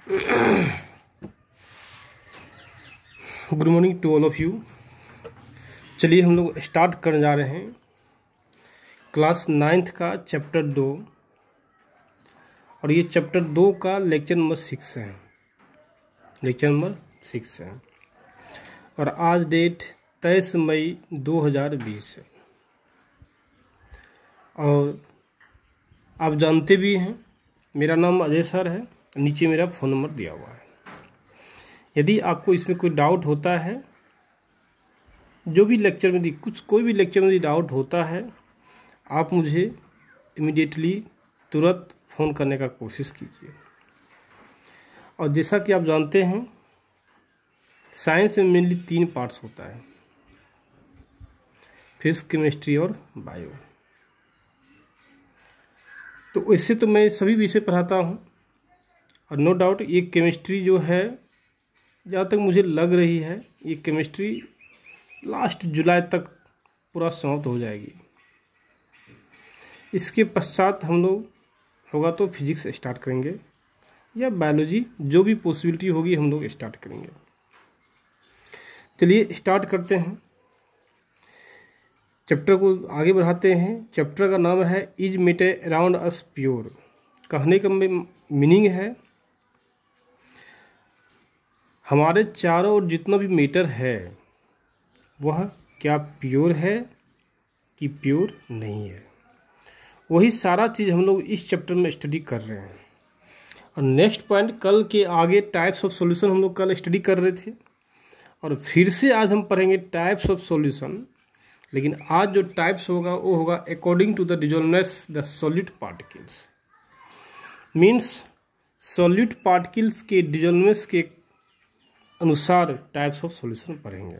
Good morning to all of you. चलिए हम लोग स्टार्ट करने जा रहे हैं क्लास 9th का चैप्टर 2, और ये चैप्टर 2 का लेक्चर नंबर 6 है। लेक्चर नंबर 6 है और आज डेट 23 मई 2020 है। और आप जानते भी हैं मेरा नाम अजय सर है, नीचे मेरा फ़ोन नंबर दिया हुआ है। यदि आपको इसमें कोई डाउट होता है, जो भी लेक्चर में कोई भी लेक्चर में डाउट होता है, आप मुझे इमीडिएटली तुरंत फ़ोन करने का कोशिश कीजिए। और जैसा कि आप जानते हैं साइंस में मेनली 3 पार्ट्स होता है, फिजिक्स, केमिस्ट्री और बायो। तो वैसे तो मैं सभी विषय पढ़ाता हूँ और नो डाउट ये केमिस्ट्री जो है, जहाँ तक मुझे लग रही है, ये केमिस्ट्री लास्ट जुलाई तक पूरा समाप्त हो जाएगी। इसके पश्चात हम लोग होगा तो फिजिक्स स्टार्ट करेंगे या बायोलॉजी, जो भी पॉसिबिलिटी होगी हम लोग स्टार्ट करेंगे। चलिए स्टार्ट करते हैं, चैप्टर को आगे बढ़ाते हैं। चैप्टर का नाम है is matter around us pure. कहने का मीनिंग है हमारे चारों ओर जितना भी मैटर है वह क्या प्योर है कि प्योर नहीं है। वही सारा चीज़ हम लोग इस चैप्टर में स्टडी कर रहे हैं। और नेक्स्ट पॉइंट, कल के आगे टाइप्स ऑफ सॉल्यूशन हम लोग कल स्टडी कर रहे थे और फिर से आज हम पढ़ेंगे टाइप्स ऑफ सॉल्यूशन। लेकिन आज जो टाइप्स होगा वो होगा according to the dissolvence the solute particles. Means solute particles के डिसॉल्वेंस के अनुसार टाइप्स ऑफ सॉल्यूशन पढ़ेंगे।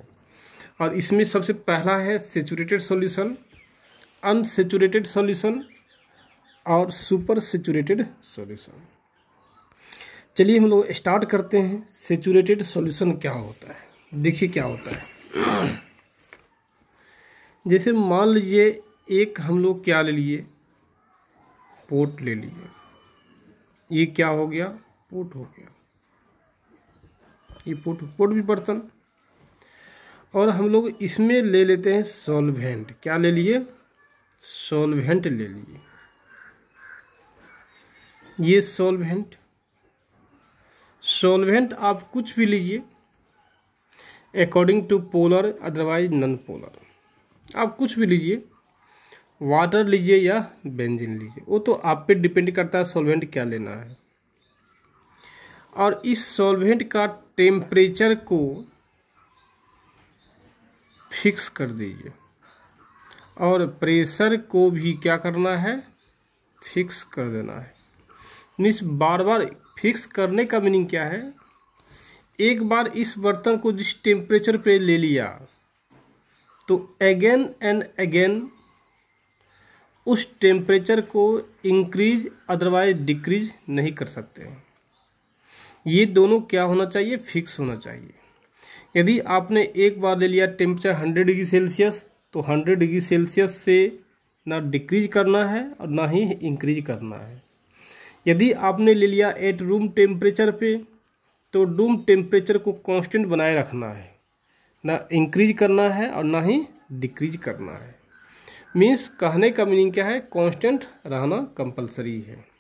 और इसमें सबसे पहला है सैचुरेटेड सॉल्यूशन, अनसैचुरेटेड सॉल्यूशन और सुपर सैचुरेटेड सॉल्यूशन। चलिए हम लोग स्टार्ट करते हैं। सैचुरेटेड सॉल्यूशन क्या होता है, देखिए क्या होता है। जैसे मान लीजिए एक हम लोग क्या ले लिए, पोट ले लिए। ये क्या हो गया, पोट हो गया। ये पोट भी बर्तन। और हम लोग इसमें ले लेते हैं सॉल्वेंट। क्या ले लिए, सॉल्वेंट ले लिए। ये सॉल्वेंट आप कुछ भी लीजिए according to polar, otherwise non polar. आप कुछ भी लीजिए, वाटर लीजिए या बेंजीन लीजिए, वो तो आप पे डिपेंड करता है सॉल्वेंट क्या लेना है। और इस सॉल्वेंट का टेम्परेचर को फिक्स कर दीजिए और प्रेशर को भी क्या करना है, फिक्स कर देना है। मीन्स बार बार फिक्स करने का मीनिंग क्या है, एक बार इस बर्तन को जिस टेम्परेचर पे ले लिया तो अगेन एंड अगेन उस टेम्परेचर को इंक्रीज अदरवाइज डिक्रीज नहीं कर सकते हैं। ये दोनों क्या होना चाहिए, फिक्स होना चाहिए। यदि आपने एक बार ले लिया टेम्परेचर 100 डिग्री सेल्सियस, तो 100 डिग्री सेल्सियस से ना डिक्रीज करना है और ना ही इंक्रीज करना है। यदि आपने ले लिया एट रूम टेम्परेचर पे, तो रूम टेम्परेचर को कांस्टेंट बनाए रखना है, ना इंक्रीज करना है और ना ही डिक्रीज करना है। मीन्स कहने का मीनिंग क्या है, कांस्टेंट रहना कंपलसरी है।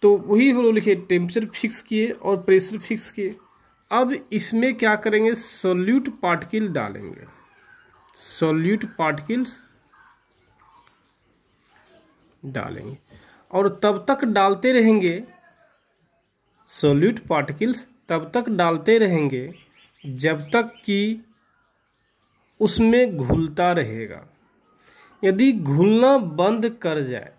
तो वही हम लोग लिखे, टेम्परेचर फिक्स किए और प्रेशर फिक्स किए। अब इसमें क्या करेंगे, सॉल्यूट पार्टिकल डालेंगे। सॉल्यूट पार्टिकल्स डालेंगे और तब तक डालते रहेंगे, सॉल्यूट पार्टिकल्स तब तक डालते रहेंगे जब तक कि उसमें घुलता रहेगा। यदि घुलना बंद कर जाए,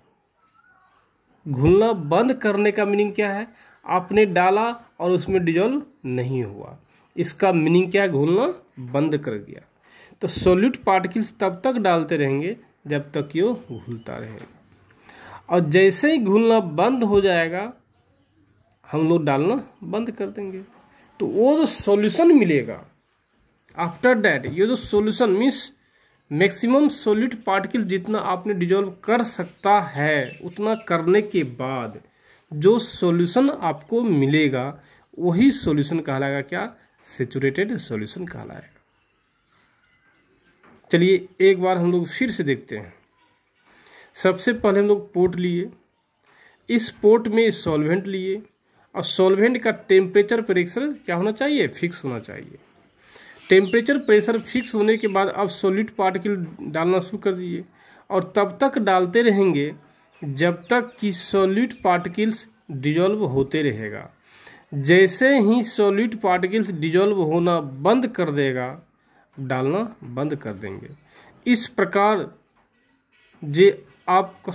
घुलना बंद करने का मीनिंग क्या है, आपने डाला और उसमें डिजॉल्व नहीं हुआ, इसका मीनिंग क्या है, घुलना बंद कर गया। तो सॉल्यूट पार्टिकल्स तब तक डालते रहेंगे जब तक कि वो घुलता रहेगा। और जैसे ही घुलना बंद हो जाएगा हम लोग डालना बंद कर देंगे। तो वो जो सॉल्यूशन मिलेगा आफ्टर दैट, ये जो solution means maximum solute particles जितना आपने डिजॉल्व कर सकता है, उतना करने के बाद जो सॉल्यूशन आपको मिलेगा वही सॉल्यूशन कहलाएगा क्या, सैचुरेटेड सॉल्यूशन कहलाएगा। चलिए एक बार हम लोग फिर से देखते हैं। सबसे पहले हम लोग पोर्ट लिए, इस पोर्ट में सॉल्वेंट लिए और सॉल्वेंट का टेम्परेचर प्रेशर क्या होना चाहिए, फिक्स होना चाहिए। टेम्परेचर प्रेशर फिक्स होने के बाद अब सॉलिड पार्टिकल डालना शुरू कर दीजिए और तब तक डालते रहेंगे जब तक कि सॉलिड पार्टिकल्स डिजॉल्व होते रहेगा। जैसे ही सॉलिड पार्टिकल्स डिजॉल्व होना बंद कर देगा, डालना बंद कर देंगे। इस प्रकार जे आपका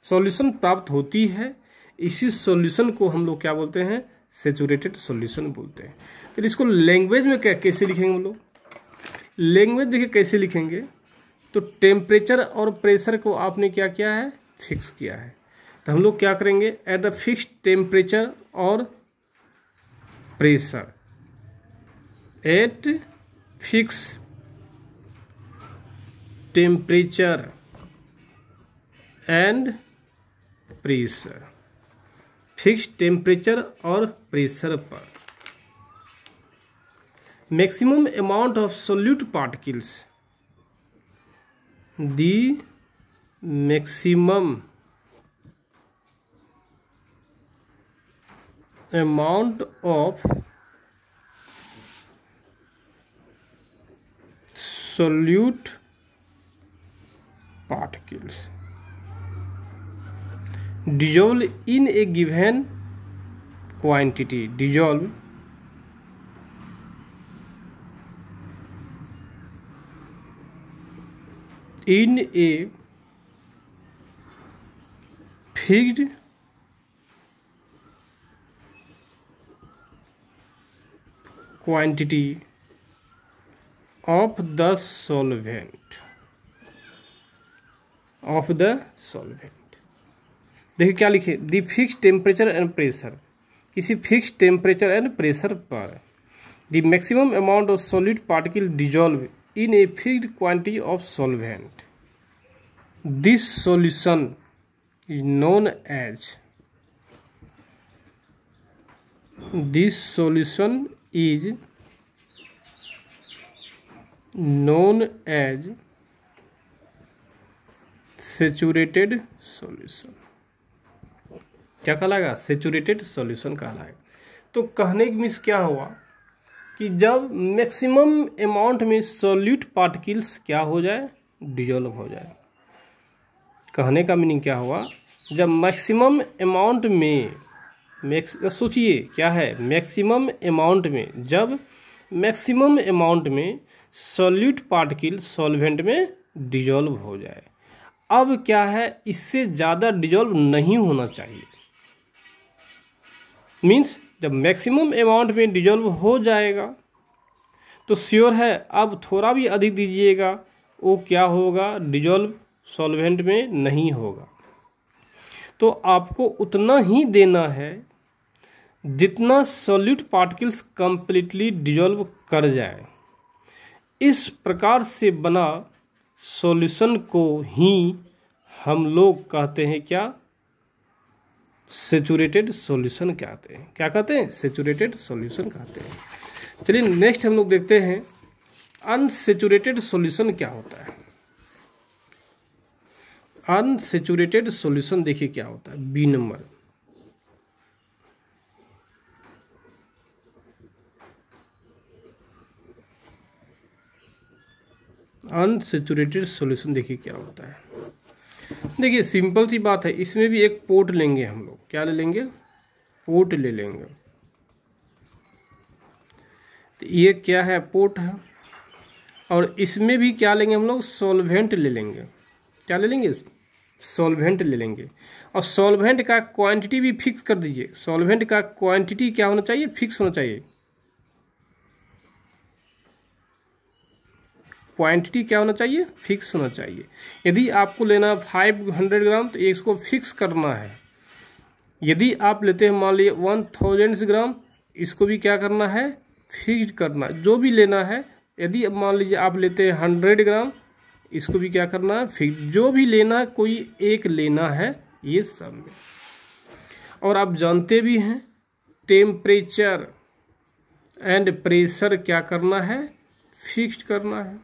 सॉल्यूशन प्राप्त होती है, इसी सॉल्यूशन को हम लोग क्या बोलते हैं, सैचुरेटेड सॉल्यूशन बोलते हैं। फिर इसको लैंग्वेज में कैसे लिखेंगे हम लोग, लैंग्वेज देखिए कैसे लिखेंगे। तो टेम्परेचर और प्रेशर को आपने क्या किया है, फिक्स किया है। तो हम लोग क्या करेंगे, एट द फिक्स्ड टेम्परेचर और pressure, eight fix temperature and pressure, fix temperature और प्रेशर पर maximum amount of solute particles, the maximum amount of solute particles dissolve in a given quantity, dissolve in a fixed quantity of the solvent, of the solvent। देखिए क्या लिखे, the fix temperature and pressure, किसी fix temperature and pressure पर the maximum amount of solid particle dissolve in a fixed quantity of solvent, this solution is known as, this solution is known as saturated solution। क्या कहलाएगा, saturated solution कहलाएगा। तो कहने की means क्या हुआ कि जब मैक्सिमम अमाउंट में सॉल्यूट पार्टिकल्स क्या हो जाए, डिजॉल्व हो जाए। कहने का मीनिंग क्या हुआ, जब मैक्सिमम अमाउंट में, सोचिए क्या है, मैक्सिमम अमाउंट में, जब मैक्सिमम अमाउंट में सॉल्यूट पार्टिकल सॉल्वेंट में डिजॉल्व हो जाए। अब क्या है, इससे ज़्यादा डिजॉल्व नहीं होना चाहिए। मीन्स जब मैक्सिमम अमाउंट में डिजॉल्व हो जाएगा तो श्योर है अब थोड़ा भी अधिक दीजिएगा वो क्या होगा, डिजॉल्व सॉल्वेंट में नहीं होगा। तो आपको उतना ही देना है जितना सॉल्यूट पार्टिकल्स कंप्लीटली डिजॉल्व कर जाए। इस प्रकार से बना सॉल्यूशन को ही हम लोग कहते हैं क्या, सैचुरेटेड सॉल्यूशन कहते हैं। क्या कहते हैं, सैचुरेटेड सॉल्यूशन कहते हैं। चलिए नेक्स्ट हम लोग देखते हैं अनसैचुरेटेड सॉल्यूशन क्या होता है। अनसैचुरेटेड सॉल्यूशन देखिए क्या होता है, बी नंबर। अनसैचुरेटेड सॉल्यूशन देखिए क्या होता है। देखिए सिंपल सी बात है, इसमें भी एक पोर्ट लेंगे हम लोग, क्या ले लेंगे, पोर्ट ले लेंगे। तो ये क्या है, पोर्ट है। और इसमें भी क्या लेंगे हम लोग, सॉल्वेंट ले लेंगे। क्या ले लेंगे, सॉल्वेंट ले लेंगे। और सॉल्वेंट का क्वांटिटी भी फिक्स कर दीजिए। सॉल्वेंट का क्वांटिटी क्या होना चाहिए, फिक्स होना चाहिए। क्वांटिटी क्या होना चाहिए, फिक्स होना चाहिए। यदि आपको लेना 500 ग्राम तो इसको फिक्स करना है। यदि आप लेते हैं मान लीजिए 1000 ग्राम, इसको भी क्या करना है, फिक्स करना। जो भी लेना है, यदि मान लीजिए आप लेते हैं 100 ग्राम, इसको भी क्या करना है, फिक्स। जो भी लेना है, कोई एक लेना है ये सब में। और आप जानते भी हैं टेम्परेचर एंड प्रेशर क्या करना है, फिक्स्ड करना है।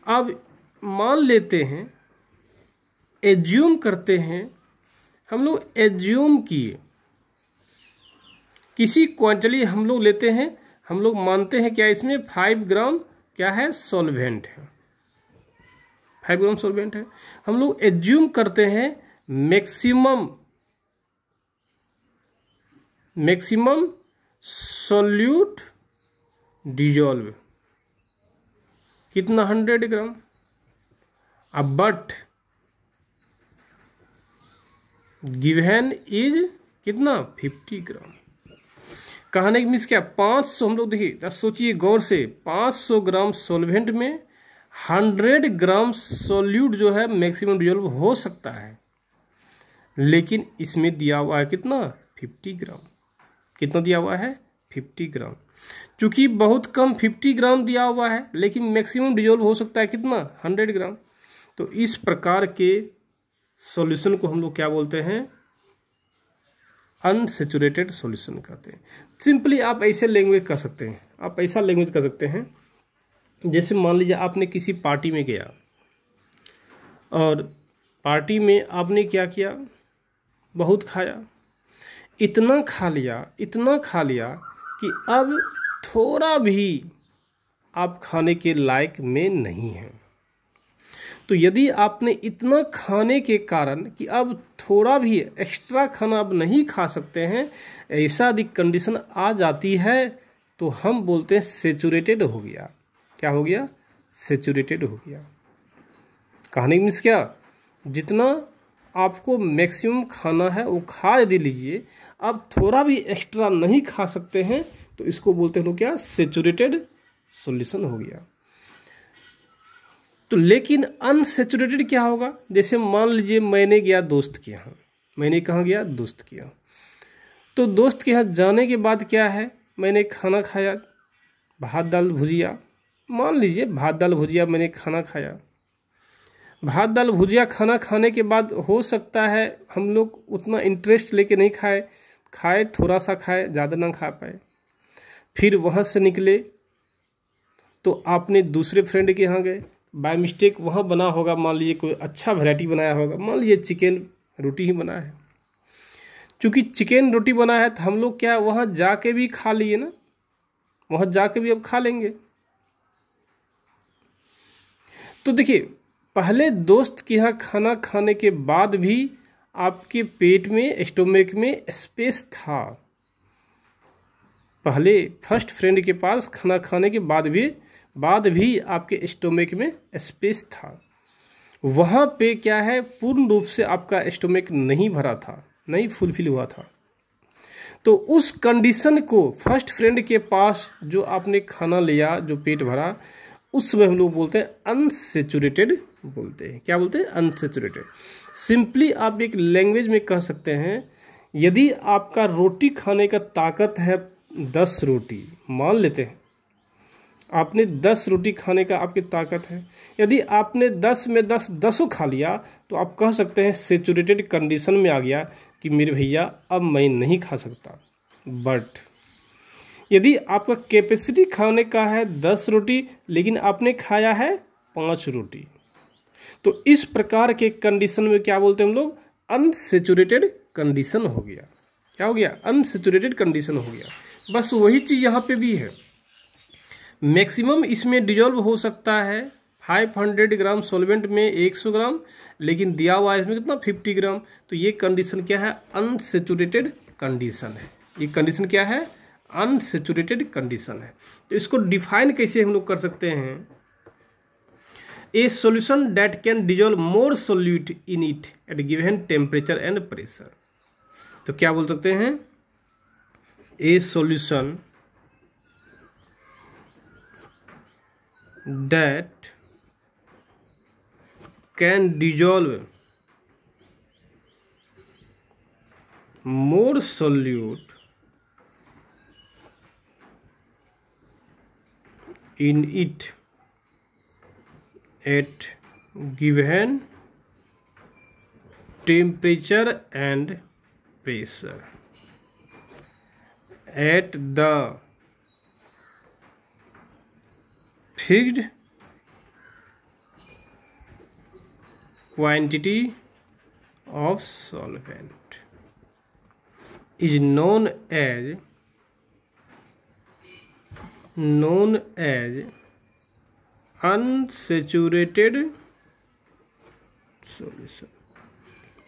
अब मान लेते हैं, एज्यूम करते हैं, हम लोग एज्यूम किए किसी क्वांटिटी हम लोग लेते हैं, हम लोग मानते हैं क्या इसमें 5 ग्राम क्या है, सॉल्वेंट है, 5 ग्राम सॉल्वेंट है। हम लोग एज्यूम करते हैं मैक्सिमम सॉल्यूट डिजॉल्व कितना 100 ग्राम। अब बट गिवन इज कितना 50 ग्राम। कहने की मीन्स क्या, 500 हम लोग देखिए सोचिए गौर से, 500 ग्राम सॉल्वेंट में 100 ग्राम सॉल्यूट जो है मैक्सिमम डिजॉल्व हो सकता है, लेकिन इसमें दिया हुआ है कितना 50 ग्राम। कितना दिया हुआ है 50 ग्राम। चूंकि बहुत कम 50 ग्राम दिया हुआ है, लेकिन मैक्सिमम डिजॉल्व हो सकता है कितना 100 ग्राम। तो इस प्रकार के सॉल्यूशन को हम लोग क्या बोलते हैं, अनसैचुरेटेड सॉल्यूशन कहते हैं। सिंपली आप ऐसे लैंग्वेज कर सकते हैं, आप ऐसा लैंग्वेज कर सकते हैं, जैसे मान लीजिए आपने किसी पार्टी में गया और पार्टी में आपने क्या किया, बहुत खाया, इतना खा लिया कि अब थोड़ा भी आप खाने के लायक में नहीं हैं। तो यदि आपने इतना खाने के कारण कि अब थोड़ा भी एक्स्ट्रा खाना अब नहीं खा सकते हैं, ऐसा यदि कंडीशन आ जाती है, तो हम बोलते हैं सैचुरेटेड हो गया। क्या हो गया, सैचुरेटेड हो गया। कहने मीन्स क्या, जितना आपको मैक्सिमम खाना है वो खा यदि लीजिए, अब थोड़ा भी एक्स्ट्रा नहीं खा सकते हैं, तो इसको बोलते हैं लोग क्या, सैचुरेटेड सॉल्यूशन हो गया। तो लेकिन अनसैचुरेटेड क्या होगा, जैसे मान लीजिए मैंने गया दोस्त के यहाँ, मैंने कहाँ गया, दोस्त के यहाँ। तो दोस्त के यहाँ जाने के बाद क्या है, मैंने खाना खाया, भात दाल भुजिया, मान लीजिए भात दाल भुजिया मैंने खाना खाया। भात दाल भुजिया खाना खाने के बाद हो सकता है हम लोग उतना इंटरेस्ट लेके नहीं खाए, थोड़ा सा खाए, ज़्यादा ना खा पाए। फिर वहाँ से निकले तो आपने दूसरे फ्रेंड के यहाँ गए, बाय मिस्टेक वहाँ बना होगा, मान लीजिए कोई अच्छा वैरायटी बनाया होगा, मान लीजिए चिकन रोटी ही बना है। चूँकि चिकन रोटी बना है तो हम लोग क्या वहाँ जाके भी खा लिए ना, वहाँ जाके भी अब खा लेंगे। तो देखिए, पहले दोस्त के यहाँ खाना खाने के बाद भी आपके पेट में, स्टोमक में स्पेस था। पहले फर्स्ट फ्रेंड के पास खाना खाने के बाद भी आपके स्टोमक में स्पेस था। वहाँ पे क्या है, पूर्ण रूप से आपका स्टोमक नहीं भरा था, नहीं फुलफिल हुआ था। तो उस कंडीशन को फर्स्ट फ्रेंड के पास जो आपने खाना लिया, जो पेट भरा, उस समय हम लोग बोलते हैं अनसैचुरेटेड बोलते हैं। क्या बोलते हैं, अनसैचुरेटेड। सिंपली आप एक लैंग्वेज में कह सकते हैं, यदि आपका रोटी खाने का ताकत है 10 रोटी, मान लेते हैं आपने 10 रोटी खाने का आपकी ताकत है, यदि आपने 10 में 10 खा लिया, तो आप कह सकते हैं सैचुरेटेड कंडीशन में आ गया कि मेरे भैया अब मैं नहीं खा सकता। बट यदि आपका कैपेसिटी खाने का है 10 रोटी, लेकिन आपने खाया है 5 रोटी, तो इस प्रकार के कंडीशन में क्या बोलते हैं हम लोग, अनसैचुरेटेड कंडीशन हो गया। क्या हो गया, अनसैचुरेटेड कंडीशन हो गया। बस वही चीज़ यहाँ पे भी है। मैक्सिमम इसमें डिजॉल्व हो सकता है 500 ग्राम सॉल्वेंट में 100 ग्राम, लेकिन दिया हुआ है इसमें कितना 50 ग्राम। तो ये कंडीशन क्या है, अनसैचुरेटेड कंडीशन है। ये कंडीशन क्या है, अनसैचुरेटेड कंडीशन है। तो इसको डिफाइन कैसे हम लोग कर सकते हैं, ए solution that can dissolve more solute in it at given temperature and pressure. तो क्या बोल सकते हैं, ए solution that can dissolve more solute in it at given temperature and pressure at the fixed quantity of solvent is known as unsaturated solution।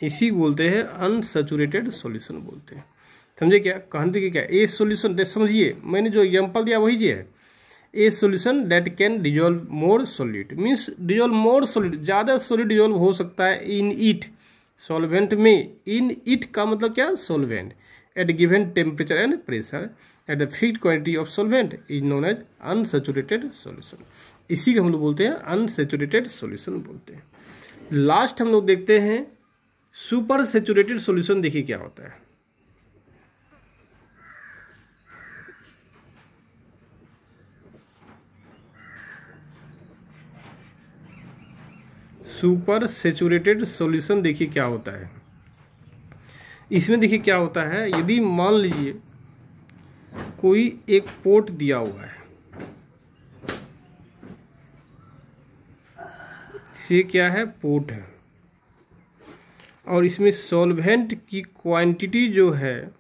इसी बोलते हैं unsaturated solution बोलते हैं। समझे क्या कहते कि क्या ए सॉल्यूशन, समझिए मैंने जो एग्जांपल दिया वही जी है। ए solution that can dissolve more solid means dissolve more solid, ज़्यादा सॉलिड डिजोल्व हो सकता है इन इट सॉल्वेंट में। इन इट का मतलब क्या, solvent at given temperature and pressure at the fixed quantity of solvent is known as unsaturated solution. इसी को हम लोग बोलते हैं अनसैचुरेटेड सॉल्यूशन बोलते हैं। लास्ट हम लोग देखते हैं सुपर सैचुरेटेड सॉल्यूशन। देखिए क्या होता है। सुपर सैचुरेटेड सॉल्यूशन देखिए क्या होता है। इसमें देखिए क्या होता है, यदि मान लीजिए कोई एक पोर्ट दिया हुआ है, ये क्या है, पोर्ट है, और इसमें सॉल्वेंट की क्वांटिटी जो है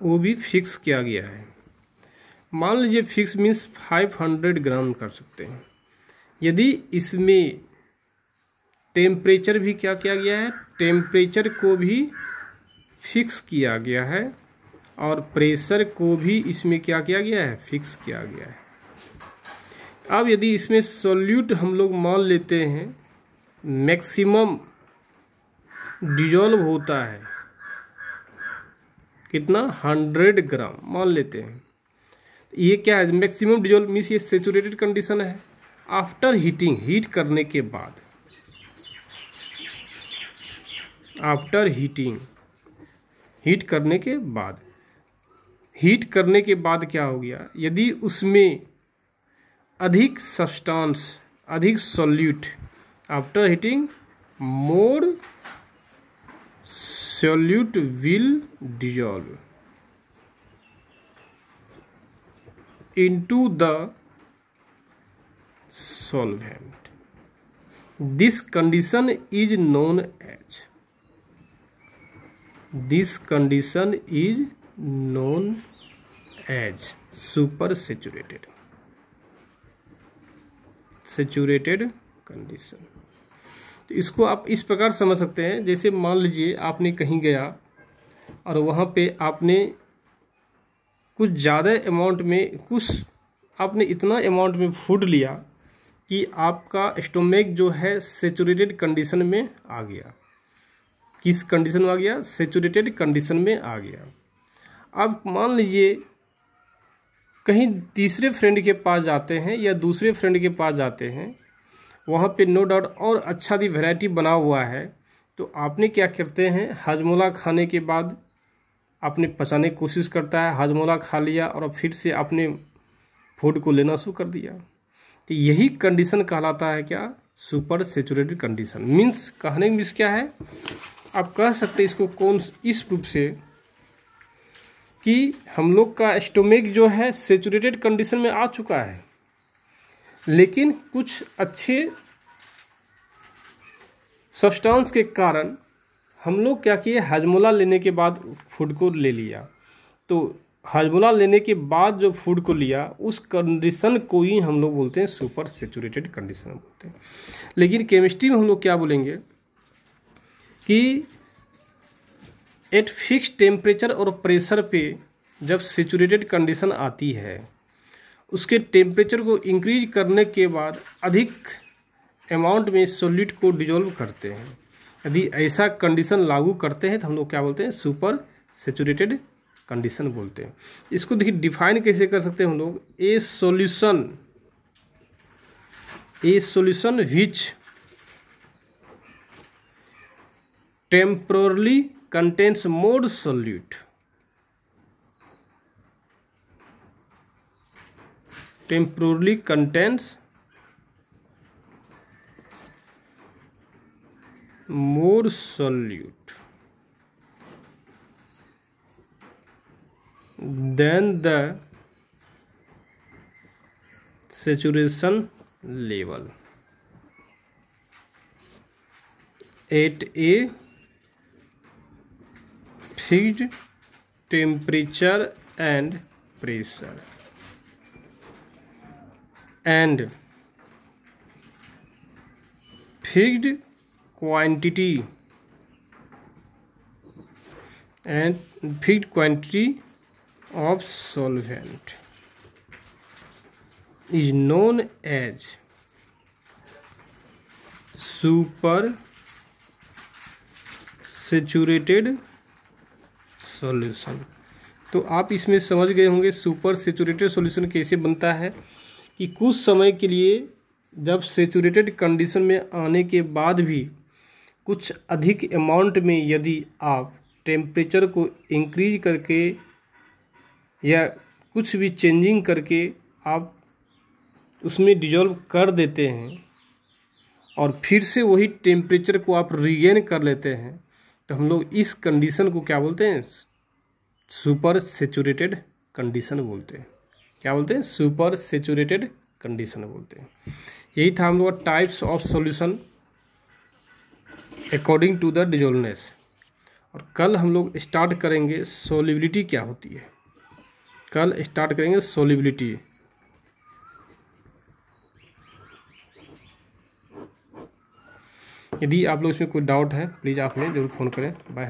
वो भी फिक्स किया गया है। मान लीजिए फिक्स मीन्स 500 ग्राम कर सकते हैं। यदि इसमें टेम्परेचर भी क्या किया गया है, टेम्परेचर को भी फिक्स किया गया है और प्रेशर को भी इसमें क्या किया गया है, फिक्स किया गया है। अब यदि इसमें सॉल्यूट हम लोग मान लेते हैं मैक्सिमम डिजोल्व होता है कितना, 100 ग्राम मान लेते हैं। ये क्या है, मैक्सिमम डिजोल्व मीन्स ये सैचुरेटेड कंडीशन है। आफ्टर हीटिंग, हीट करने के बाद, आफ्टर हीटिंग, हीट करने के बाद, हीट करने के बाद क्या हो गया, यदि उसमें अधिक सब्सटेंस, अधिक solute, after heating more solute will dissolve into the solvent. This condition is known as, this condition is known as super saturated, saturated condition। तो इसको आप इस प्रकार समझ सकते हैं, जैसे मान लीजिए आपने कहीं गया और वहाँ पे आपने कुछ ज़्यादा अमाउंट में, कुछ आपने इतना अमाउंट में फूड लिया कि आपका स्टोमेक जो है सैचुरेटेड कंडीशन में आ गया। किस कंडीशन में आ गया, सैचुरेटेड कंडीशन में आ गया। अब मान लीजिए कहीं तीसरे फ्रेंड के पास जाते हैं या दूसरे फ्रेंड के पास जाते हैं, वहाँ पे नो डाउट और अच्छा दी वैरायटी बना हुआ है, तो आपने क्या करते हैं, हाजमोला खाने के बाद आपने पचाने की कोशिश करता है, हाजमोला खा लिया और फिर से आपने फूड को लेना शुरू कर दिया। तो यही कंडीशन कहलाता है क्या, सुपर सैचुरेटेड कंडीशन। मीन्स कहने मीन्स क्या है, आप कह सकते हैं इसको कौन, इस रूप से कि हम लोग का स्टोमेक जो है सैचुरेटेड कंडीशन में आ चुका है, लेकिन कुछ अच्छे सब्सटेंस के कारण हम लोग क्या किए, हाजमोला लेने के बाद फूड को ले लिया। तो हाजमोला लेने के बाद जो फूड को लिया, उस कंडीशन को ही हम लोग बोलते हैं सुपर सैचुरेटेड कंडीशन बोलते हैं। लेकिन केमिस्ट्री में हम लोग क्या बोलेंगे कि एट फिक्स टेम्परेचर और प्रेशर पे जब सैचुरेटेड कंडीशन आती है, उसके टेम्परेचर को इंक्रीज करने के बाद अधिक अमाउंट में सॉल्यूट को डिजोल्व करते हैं। यदि ऐसा कंडीशन लागू करते हैं तो हम लोग क्या बोलते हैं, सुपर सैचुरेटेड कंडीशन बोलते हैं। इसको देखिए डिफाइन कैसे कर सकते हैं हम लोग, ए solution which temporarily contains more solute, temporarily contains more solute than the saturation level at a fixed temperature and pressure, and fixed quantity of solvent is known as super saturated solution. तो आप इसमें समझ गए होंगे super saturated solution कैसे बनता है, कि कुछ समय के लिए जब सैचुरेटेड कंडीशन में आने के बाद भी कुछ अधिक अमाउंट में यदि आप टेम्परेचर को इंक्रीज करके या कुछ भी चेंजिंग करके आप उसमें डिजॉल्व कर देते हैं और फिर से वही टेम्परेचर को आप रीगेन कर लेते हैं, तो हम लोग इस कंडीशन को क्या बोलते हैं? सुपर सैचुरेटेड कंडीशन बोलते हैं। क्या बोलते हैं? सुपर सैचुरेटेड कंडीशन बोलते हैं। यही था हम लोग का types of solution according to the dissolveness. और कल हम लोग स्टार्ट करेंगे सोलिबिलिटी क्या होती है। कल स्टार्ट करेंगे सोलिबिलिटी। यदि आप लोग इसमें कोई डाउट है प्लीज़ आप हमें जरूर फ़ोन करें। बाय।